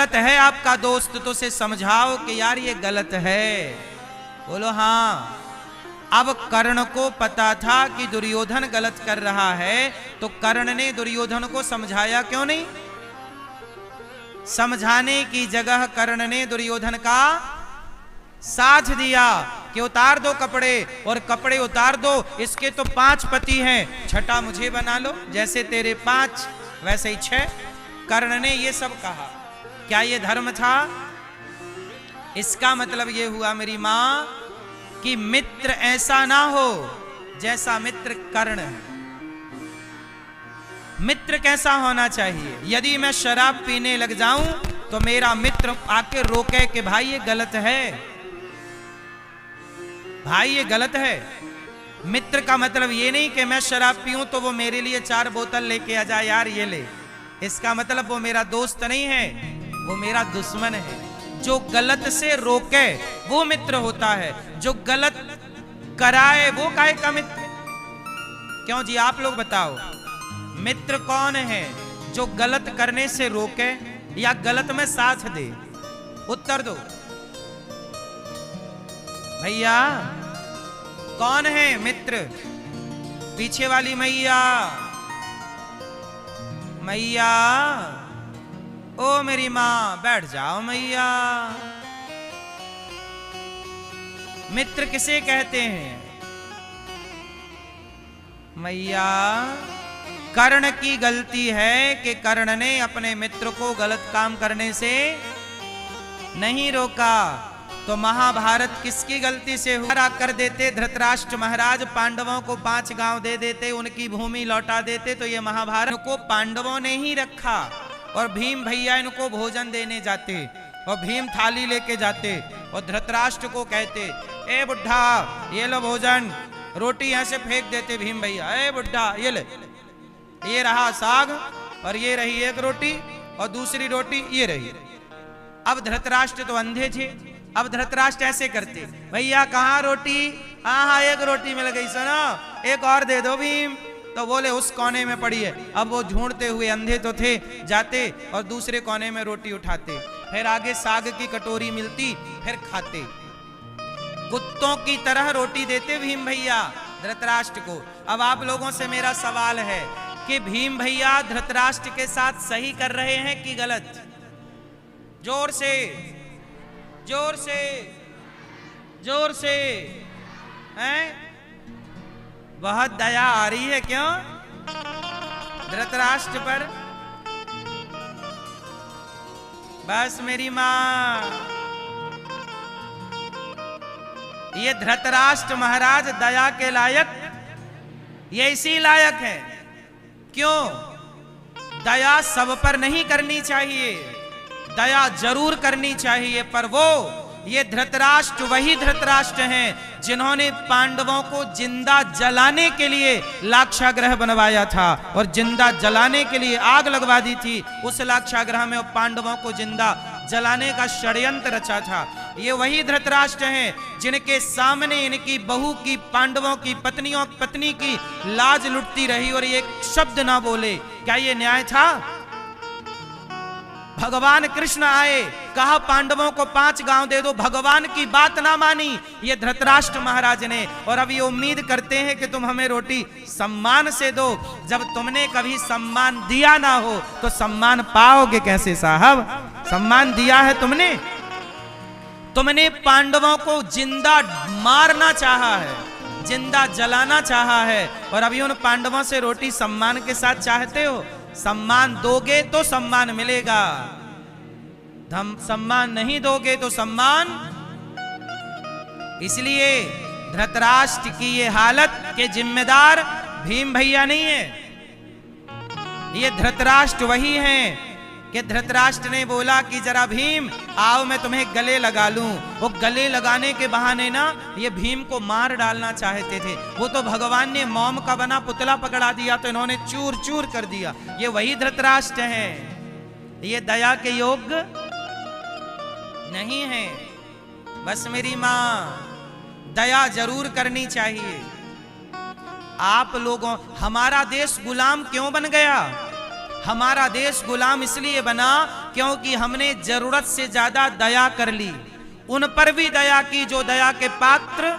गलत है आपका दोस्त तो उसे समझाओ कि यार ये गलत है। बोलो हाँ। अब कर्ण को पता था कि दुर्योधन गलत कर रहा है, तो कर्ण ने दुर्योधन को समझाया क्यों नहीं? समझाने की जगह कर्ण ने दुर्योधन का साथ दिया कि उतार दो कपड़े, और कपड़े उतार दो, इसके तो 5 पति हैं, छठा मुझे बना लो, जैसे तेरे 5 वैसे ही 6। कर्ण ने ये सब कहा। क्या ये धर्म था? इसका मतलब ये हुआ मेरी मां कि मित्र ऐसा ना हो जैसा मित्र कर्ण है। मित्र कैसा होना चाहिए? यदि मैं शराब पीने लग जाऊं तो मेरा मित्र आके रोके कि भाई ये गलत है, भाई ये गलत है। मित्र का मतलब ये नहीं कि मैं शराब पीऊं तो वो मेरे लिए 4 बोतल लेके आ जाए, यार ये ले। इसका मतलब वो मेरा दोस्त नहीं है, वो मेरा दुश्मन है। जो गलत से रोके वो मित्र होता है, जो गलत कराए वो काहे का मित्र? क्यों जी, आप लोग बताओ, मित्र कौन है? जो गलत करने से रोके या गलत में साथ दे? उत्तर दो भैया, कौन है मित्र? पीछे वाली मैया, मैया, ओ मेरी मां बैठ जाओ मैया। मित्र किसे कहते हैं? मैया, कर्ण की गलती है कि कर्ण ने अपने मित्र को गलत काम करने से नहीं रोका। तो महाभारत किसकी गलती से हुआ? कर देते धृतराष्ट्र महाराज, पांडवों को 5 गांव दे देते, उनकी भूमि लौटा देते, तो ये महाभारत को पांडवों ने ही रखा। और भीम भैया इनको भोजन देने जाते, और भीम थाली लेके जाते, और धृतराष्ट्र को कहते, ए बुढ़ा ये लो भोजन। रोटी यहां से फेंक देते भीम भैया, ए बुढ़ा ये ले, ये रहा साग, और ये रही एक रोटी, और दूसरी रोटी ये रही। अब धृतराष्ट्र तो अंधे थे, अब धृतराष्ट्र ऐसे करते, भैया कहाँ रोटी? हाँ एक रोटी मिल गई, सुनो एक और दे दो भीम। तो बोले उस कोने में पड़ी है। अब वो ढूंढते हुए, अंधे तो थे, जाते और दूसरे कोने में रोटी उठाते, फिर आगे साग की कटोरी मिलती, फिर खाते। कुत्तों की तरह रोटी देते भीम भैया धृतराष्ट्र को। अब आप लोगों से मेरा सवाल है कि भीम भैया धृतराष्ट्र के साथ सही कर रहे हैं कि गलत? जोर से, जोर से, जोर से, हैं? बहुत दया आ रही है क्यों धृतराष्ट्र पर? बस मेरी मां, ये धृतराष्ट्र महाराज दया के लायक, ये इसी लायक है। क्यों? दया सब पर नहीं करनी चाहिए, दया जरूर करनी चाहिए, पर वो ये धृतराष्ट्र वही धृतराष्ट्र हैं जिन्होंने पांडवों को जिंदा जलाने के लिए लाक्षागृह बनवाया था, और जिंदा जलाने के लिए आग लगवा दी थी उस लाक्षागृह में, और पांडवों को जिंदा जलाने का षड्यंत्र रचा था। ये वही धृतराष्ट्र हैं जिनके सामने इनकी बहू की, पांडवों की पत्नी की लाज लुटती रही और ये शब्द ना बोले। क्या ये न्याय था? भगवान कृष्ण आए, कहा पांडवों को 5 गांव दे दो, भगवान की बात ना मानी ये धृतराष्ट्र महाराज ने। और अब ये उम्मीद करते हैं कि तुम हमें रोटी सम्मान से दो। जब तुमने कभी सम्मान दिया ना हो तो सम्मान पाओगे कैसे साहब? सम्मान दिया है तुमने, तुमने पांडवों को जिंदा मारना चाहा है, जिंदा जलाना चाहा है, और अभी उन पांडवों से रोटी सम्मान के साथ चाहते हो? सम्मान दोगे तो सम्मान मिलेगा, सम्मान नहीं दोगे तो सम्मान। इसलिए धृतराष्ट्र की ये हालत के जिम्मेदार भीम भैया नहीं है, ये धृतराष्ट्र वही हैं कि धृतराष्ट्र ने बोला कि जरा भीम आओ मैं तुम्हें गले लगा लूं। वो गले लगाने के बहाने ना ये भीम को मार डालना चाहते थे। वो तो भगवान ने मोम का बना पुतला पकड़ा दिया तो इन्होंने चूर चूर कर दिया। ये वही धृतराष्ट्र हैं, ये दया के योग्य नहीं है। बस मेरी मां, दया जरूर करनी चाहिए। आप लोगों, हमारा देश गुलाम क्यों बन गया? हमारा देश गुलाम इसलिए बना क्योंकि हमने जरूरत से ज्यादा दया कर ली। उन पर भी दया की जो दया के पात्र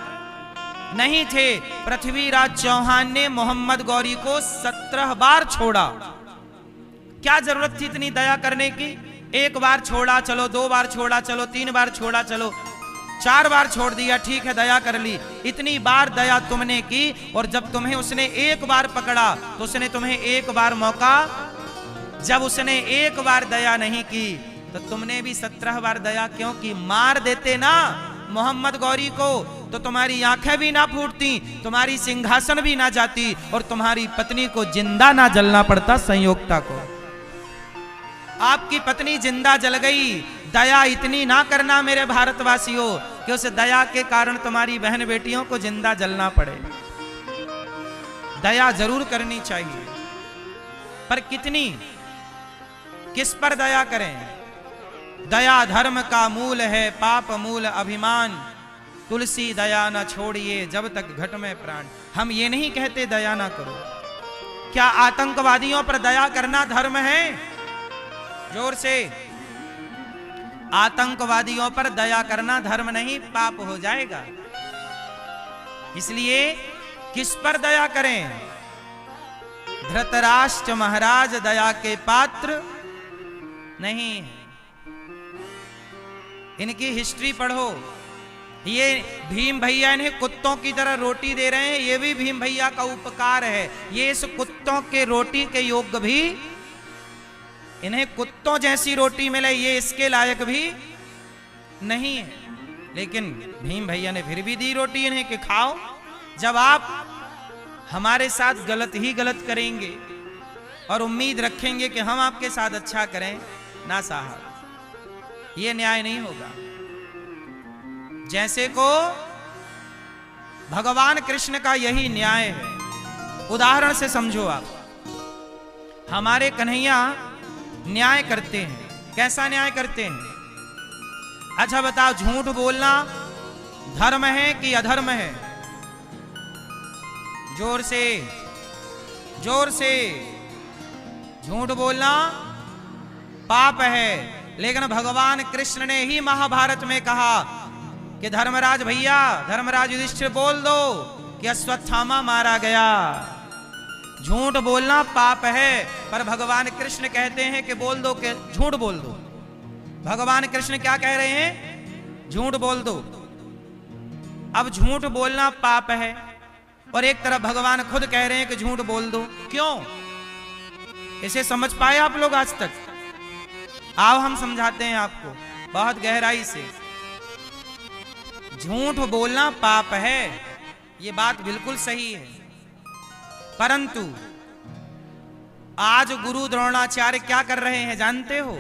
नहीं थे। पृथ्वीराज चौहान ने मोहम्मद गौरी को 17 बार छोड़ा। क्या जरूरत थी इतनी दया करने की? एक बार छोड़ा चलो, 2 बार छोड़ा चलो, 3 बार छोड़ा चलो, 4 बार छोड़ दिया, ठीक है दया कर ली। इतनी बार दया तुमने की, और जब तुम्हें उसने एक बार पकड़ा तो उसने तुम्हें एक बार मौका, जब उसने एक बार दया नहीं की तो तुमने भी 17 बार दया क्यों की? मार देते ना मोहम्मद गौरी को तो तुम्हारी आंखें भी ना फूटती, तुम्हारी सिंहासन भी ना जाती, और तुम्हारी पत्नी को जिंदा ना जलना पड़ता संयोगता को। आपकी पत्नी जिंदा जल गई। दया इतनी ना करना मेरे भारतवासियों कि उस दया के कारण तुम्हारी बहन बेटियों को जिंदा जलना पड़े। दया जरूर करनी चाहिए, पर कितनी, किस पर दया करें? दया धर्म का मूल है, पाप मूल अभिमान, तुलसी दया न छोड़िए जब तक घट में प्राण। हम ये नहीं कहते दया ना करो। क्या आतंकवादियों पर दया करना धर्म है? जोर से, आतंकवादियों पर दया करना धर्म नहीं, पाप हो जाएगा। इसलिए किस पर दया करें? धृतराष्ट्र महाराज दया के पात्र नहीं है। इनकी हिस्ट्री पढ़ो। ये भीम भैया इन्हें कुत्तों की तरह रोटी दे रहे हैं, ये भी भीम भैया का उपकार है। ये इस कुत्तों के रोटी के योग्य भी, इन्हें कुत्तों जैसी रोटी मिले ये इसके लायक भी नहीं है, लेकिन भीम भैया ने फिर भी दी रोटी इन्हें कि खाओ। जब आप हमारे साथ गलत ही गलत करेंगे और उम्मीद रखेंगे कि हम आपके साथ अच्छा करें, ना साहब, ये न्याय नहीं होगा। जैसे को भगवान कृष्ण का यही न्याय है। उदाहरण से समझो आप। हमारे कन्हैया न्याय करते हैं। कैसा न्याय करते हैं? अच्छा बताओ, झूठ बोलना धर्म है कि अधर्म है? जोर से, जोर से। झूठ बोलना पाप है, लेकिन भगवान कृष्ण ने ही महाभारत में कहा कि धर्मराज भैया, धर्मराज युधिष्ठिर बोल दो कि अश्वत्थामा मारा गया। झूठ बोलना पाप है, पर भगवान कृष्ण कहते हैं कि बोल दो, कि झूठ बोल दो। भगवान कृष्ण क्या कह रहे हैं? झूठ बोल दो। अब झूठ बोलना पाप है, और एक तरफ भगवान खुद कह रहे हैं कि झूठ बोल दो। क्यों? इसे समझ पाए आप लोग आज तक? आओ हम समझाते हैं आपको बहुत गहराई से। झूठ बोलना पाप है, ये बात बिल्कुल सही है, परंतु आज गुरु द्रोणाचार्य क्या कर रहे हैं जानते हो?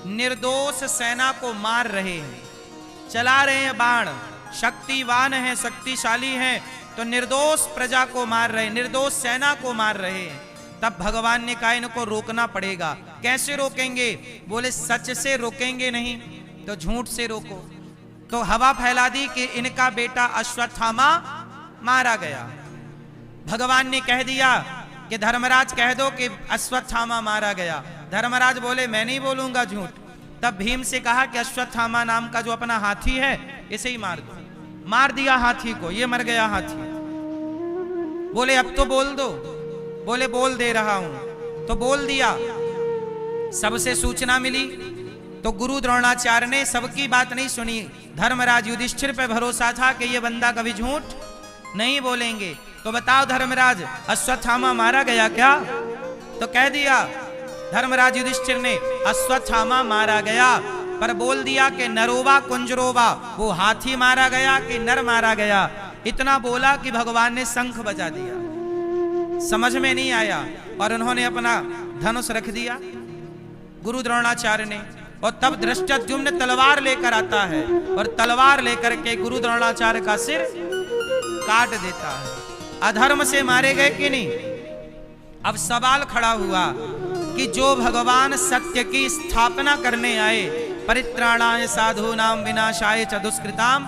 निर्दोष सेना को मार रहे हैं, चला रहे हैं बाण। शक्तिवान हैं, शक्तिशाली हैं, तो निर्दोष प्रजा को मार रहे हैं, निर्दोष सेना को मार रहे हैं। तब भगवान ने कहा इनको रोकना पड़ेगा। कैसे रोकेंगे? बोले सच से रोकेंगे नहीं तो झूठ से रोको। तो हवा फैला दी कि इनका बेटा अश्वत्थामा मारा गया। भगवान ने कह दिया कि धर्मराज कह दो कि अश्वत्थामा मारा गया। धर्मराज बोले मैं नहीं बोलूंगा झूठ। तब भीम से कहा कि अश्वत्थामा नाम का जो अपना हाथी है इसे ही मार दो। मार दिया हाथी को, ये मर गया हाथी। बोले अब तो बोल दो। बोले बोल दे रहा हूं। तो बोल दिया। सबसे सूचना मिली तो गुरु द्रोणाचार्य ने सबकी बात नहीं सुनी। धर्मराज युधिष्ठिर पे भरोसा था कि ये बंदा कभी झूठ नहीं बोलेंगे। तो बताओ धर्मराज, अश्वत्थामा मारा गया क्या? तो कह दिया धर्मराज युधिष्ठिर ने अश्वत्थामा मारा गया, पर बोल दिया कि नरोवा कुंजरोवा, वो हाथी मारा गया कि नर मारा गया। इतना बोला कि भगवान ने शंख बजा दिया। समझ में नहीं आया और उन्होंने अपना धनुष रख दिया गुरु द्रोणाचार्य ने। और तब धृष्टद्युम्न तलवार लेकर आता है और तलवार लेकर के गुरु द्रोणाचार्य का सिर काट देता है। अधर्म से मारे गए कि नहीं? अब सवाल खड़ा हुआ कि जो भगवान सत्य की स्थापना करने आए, परित्राणाय साधूनां विनाशाय च दुष्कृतां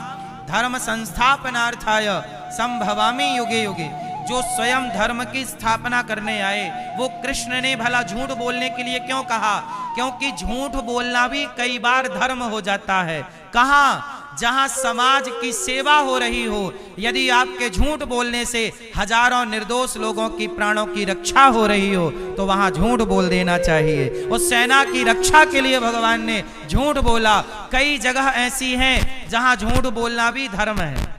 धर्म संस्थापनार्थाय संभवामि युगे युगे, जो स्वयं धर्म की स्थापना करने आए, वो कृष्ण ने भला झूठ बोलने के लिए क्यों कहा? क्योंकि झूठ बोलना भी कई बार धर्म हो जाता है। कहां? जहां समाज की सेवा हो रही हो, यदि आपके झूठ बोलने से हजारों निर्दोष लोगों की प्राणों की रक्षा हो रही हो, तो वहां झूठ बोल देना चाहिए। उस सेना की रक्षा के लिए भगवान ने झूठ बोला। कई जगह ऐसी हैं जहां झूठ बोलना भी धर्म है।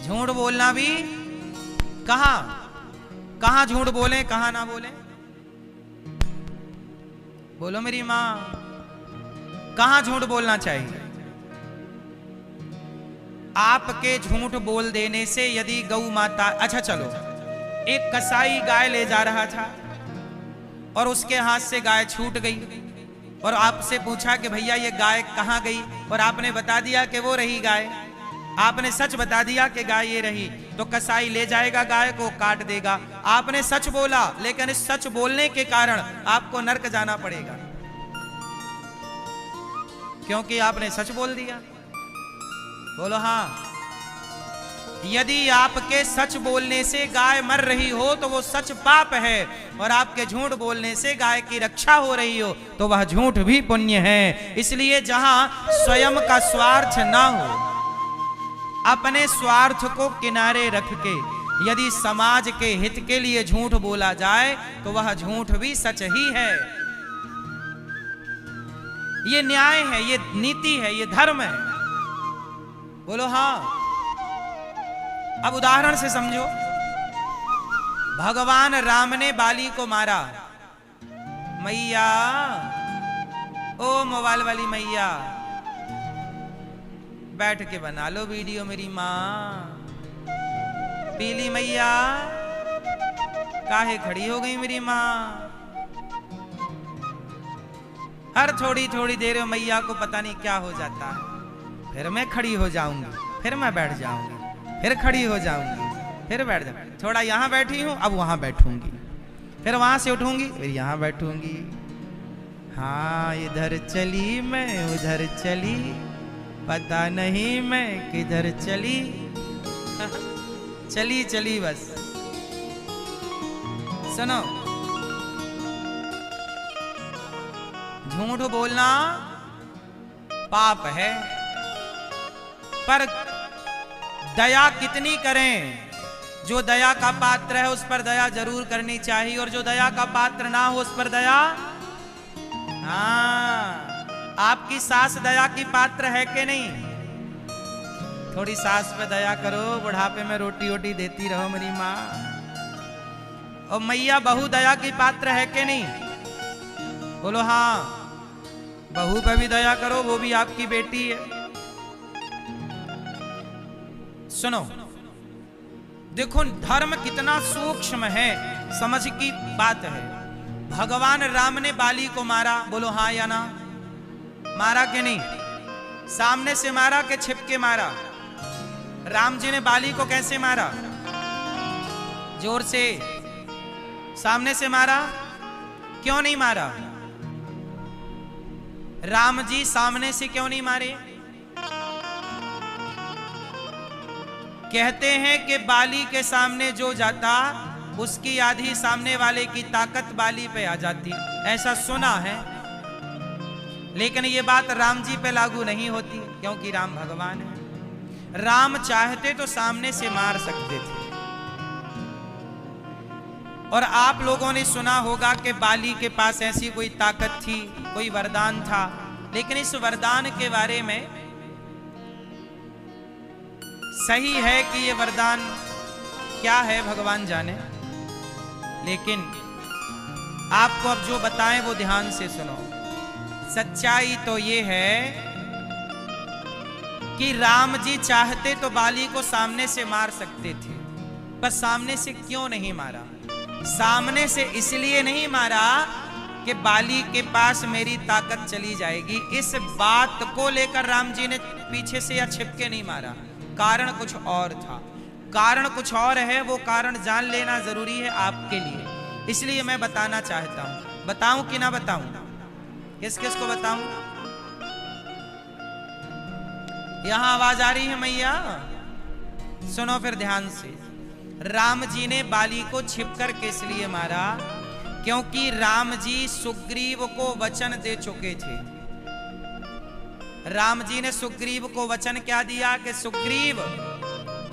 झूठ बोलना भी कहां झूठ बोले, कहां ना बोले? बोलो मेरी मां, कहां झूठ बोलना चाहिए? आपके झूठ बोल देने से यदि गौ माता, अच्छा चलो, एक कसाई गाय ले जा रहा था और उसके हाथ से गाय छूट गई और आपसे पूछा कि भैया ये गाय कहां गई, और आपने बता दिया कि वो रही गाय। आपने सच बता दिया कि गाय ये रही, तो कसाई ले जाएगा गाय को, काट देगा। आपने सच बोला, लेकिन इस सच बोलने के कारण आपको नरक जाना पड़ेगा, क्योंकि आपने सच बोल दिया। बोलो हाँ। यदि आपके सच बोलने से गाय मर रही हो तो वो सच पाप है, और आपके झूठ बोलने से गाय की रक्षा हो रही हो तो वह झूठ भी पुण्य है। इसलिए जहां स्वयं का स्वार्थ ना हो, अपने स्वार्थ को किनारे रख के यदि समाज के हित के लिए झूठ बोला जाए तो वह झूठ भी सच ही है। ये न्याय है, ये नीति है, ये धर्म है। बोलो हाँ। अब उदाहरण से समझो, भगवान राम ने बाली को मारा। मैया, ओ मोबाइल वाली मैया, बैठ के बना लो वीडियो मेरी मां। पीली मैया, काहे खड़ी हो गई मेरी मां? हर थोड़ी थोड़ी देर में मैया को पता नहीं क्या हो जाता है। फिर मैं खड़ी हो जाऊंगी, फिर मैं बैठ जाऊंगी, फिर खड़ी हो जाऊंगी, फिर बैठ जाऊंगी। थोड़ा यहाँ बैठी हूँ, अब वहां बैठूंगी, फिर वहां से उठूंगी, फिर यहाँ बैठूंगी। हाँ, इधर चली मैं उधर चली, पता नहीं मैं किधर चली। चली चली बस। सुनो, झूठ बोलना पाप है, पर दया कितनी करें? जो दया का पात्र है उस पर दया जरूर करनी चाहिए, और जो दया का पात्र ना हो उस पर दया। हाँ, आपकी सास दया की पात्र है कि नहीं? थोड़ी सास पे दया करो, बुढ़ापे में रोटी वोटी देती रहो मेरी माँ। और मैया बहू दया की पात्र है कि नहीं? बोलो हाँ। बहू पे भी दया करो, वो भी आपकी बेटी है। सुनो, देखो धर्म कितना सूक्ष्म है, समझ की बात है। भगवान राम ने बाली को मारा, बोलो हाँ या ना? मारा कि नहीं? सामने से मारा कि छिप के मारा? राम जी ने बाली को कैसे मारा? जोर से, सामने से मारा। क्यों नहीं मारा? राम जी सामने से क्यों नहीं मारे? कहते हैं कि बाली के सामने जो जाता उसकी आधी सामने वाले की ताकत बाली पे आ जाती, ऐसा सुना है। लेकिन ये बात राम जी पे लागू नहीं होती, क्योंकि राम भगवान है। राम चाहते तो सामने से मार सकते थे। और आप लोगों ने सुना होगा कि बाली के पास ऐसी कोई ताकत थी, कोई वरदान था, लेकिन इस वरदान के बारे में सही है कि ये वरदान क्या है भगवान जाने, लेकिन आपको अब जो बताएं वो ध्यान से सुनो। सच्चाई तो ये है कि राम जी चाहते तो बाली को सामने से मार सकते थे, पर सामने से क्यों नहीं मारा? सामने से इसलिए नहीं मारा कि बाली के पास मेरी ताकत चली जाएगी, इस बात को लेकर राम जी ने पीछे से या छिपके नहीं मारा। कारण कुछ और था, कारण कुछ और है, वो कारण जान लेना जरूरी है आपके लिए, इसलिए मैं बताना चाहता हूं। बताऊं कि ना बताऊं? किस किस को बताऊं? यहां आवाज आ रही है मैया? सुनो फिर ध्यान से। राम जी ने बाली को छिपकर किस लिए मारा? क्योंकि राम जी सुग्रीव को वचन दे चुके थे। राम जी ने सुग्रीव को वचन क्या दिया कि सुग्रीव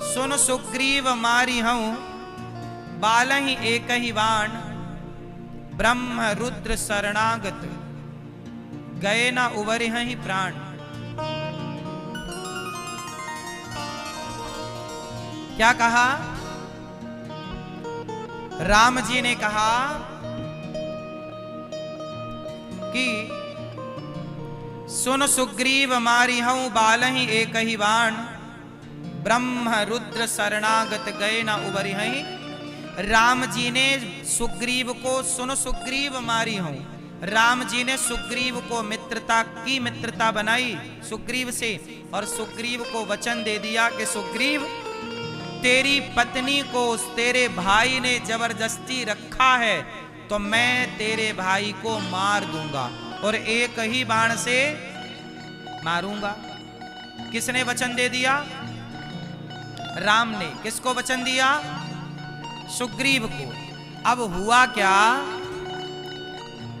सुन, सुग्रीव मारी हूं बालहि एक ही बाण, ब्रह्म रुद्र शरणागत गए ना उबरिहि प्राण। क्या कहा? राम जी ने कहा कि सुन, सुग्रीव मारी हूं बालहि एक ही बाण, ब्रह्म रुद्र शरणागत गए ना उबरिहि। राम जी ने सुग्रीव को सुन, सुग्रीव मारी हूं। राम जी ने सुग्रीव को मित्रता बनाई सुग्रीव से, और सुग्रीव को वचन दे दिया कि सुग्रीव, तेरी पत्नी को तेरे भाई ने जबरदस्ती रखा है तो मैं तेरे भाई को मार दूंगा, और एक ही बाण से मारूंगा। किसने वचन दे दिया? राम ने। किसको वचन दिया? सुग्रीव को। अब हुआ क्या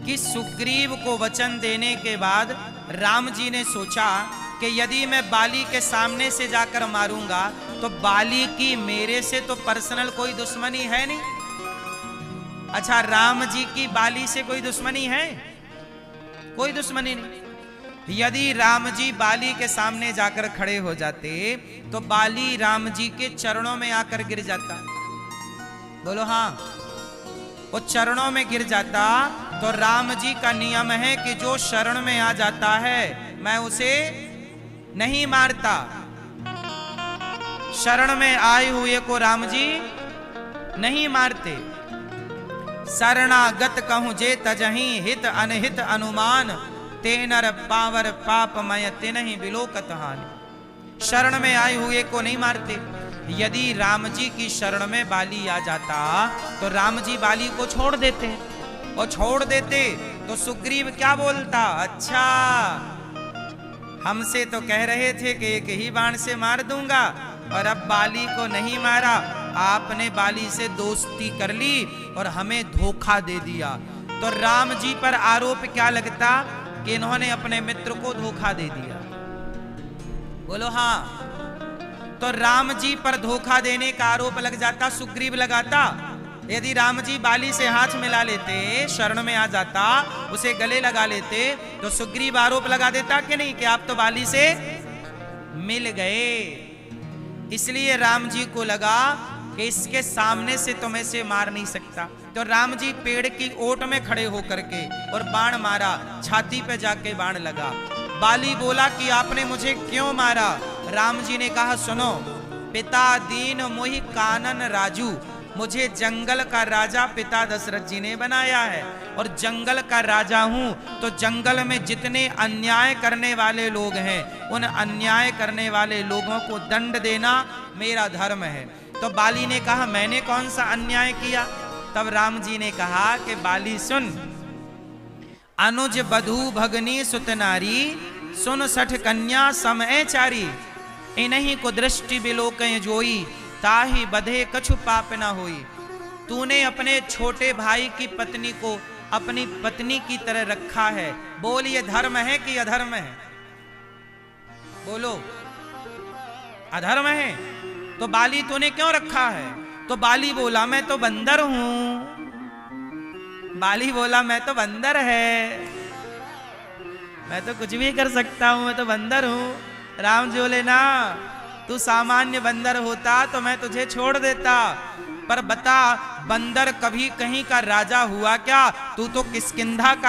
कि सुग्रीव को वचन देने के बाद राम जी ने सोचा कि यदि मैं बाली के सामने से जाकर मारूंगा तो बाली की मेरे से तो पर्सनल कोई दुश्मनी है नहीं। अच्छा, राम जी की बाली से कोई दुश्मनी है? कोई दुश्मनी नहीं। यदि राम जी बाली के सामने जाकर खड़े हो जाते तो बाली राम जी के चरणों में आकर गिर जाता। बोलो हाँ। वो चरणों में गिर जाता तो राम जी का नियम है कि जो शरण में आ जाता है मैं उसे नहीं मारता। शरण में आए हुए को राम जी नहीं मारते। शरणागत कहूं जे तजहि हित अनहित अनुमान, तेनर पावर पापमय तिनहि बिलोकत हानि। शरण में आए हुए को नहीं मारते। यदि राम जी की शरण में बाली आ जाता तो राम जी बाली को छोड़ देते, और छोड़ देते तो सुग्रीव क्या बोलता? अच्छा, हमसे तो कह रहे थे कि एक ही बाण से मार दूंगा, और अब बाली को नहीं मारा, आपने बाली से दोस्ती कर ली और हमें धोखा दे दिया। तो राम जी पर आरोप क्या लगता कि इन्होंने अपने मित्र को धोखा दे दिया। बोलो हाँ। तो राम जी पर धोखा देने का आरोप लग जाता, सुग्रीव लगाता। यदि राम जी बाली से हाथ मिला लेते, शरण में आ जाता, उसे गले लगा लेते, तो सुग्रीव आरोप लगा देता कि नहीं कि आप तो बाली से मिल गए। इसलिए राम जी को लगा कि इसके सामने से तो मैं इसे मार नहीं सकता। तो राम जी पेड़ की ओट में खड़े होकर के और बाण मारा, छाती पे जाके बाण लगा। बाली बोला कि आपने मुझे क्यों मारा? राम जी ने कहा, सुनो, पिता दीन मोहि कानन राजू, मुझे जंगल का राजा पिता दशरथ जी ने बनाया है, और जंगल का राजा हूं तो जंगल में जितने अन्याय करने वाले लोग हैं उन अन्याय करने वाले लोगों को दंड देना मेरा धर्म है। तो बाली ने कहा, मैंने कौन सा अन्याय किया? तब राम जी ने कहा कि बाली सुन, अनुज बधू भगनी सुत नारी, सुन सठ कन्या समय चारी, इन्हीं को दृष्टि बिलोकय जोई, ताही बधे कछु पाप न होई। तूने अपने छोटे भाई की पत्नी को अपनी पत्नी की तरह रखा है, बोल ये धर्म है कि अधर्म है? बोलो, अधर्म है। तो बाली तूने क्यों रखा है? तो बाली बोला, मैं तो बंदर हूं। बाली बोला, मैं तो बंदर है, मैं तो कुछ भी कर सकता हूं, मैं तो बंदर हूं। राम जी बोले, ना, तू सामान्य बंदर होता तो मैं तुझे छोड़ देता, पर बता, बंदर कभी कहीं का राजा हुआ क्या? तू तो किष्किंधा का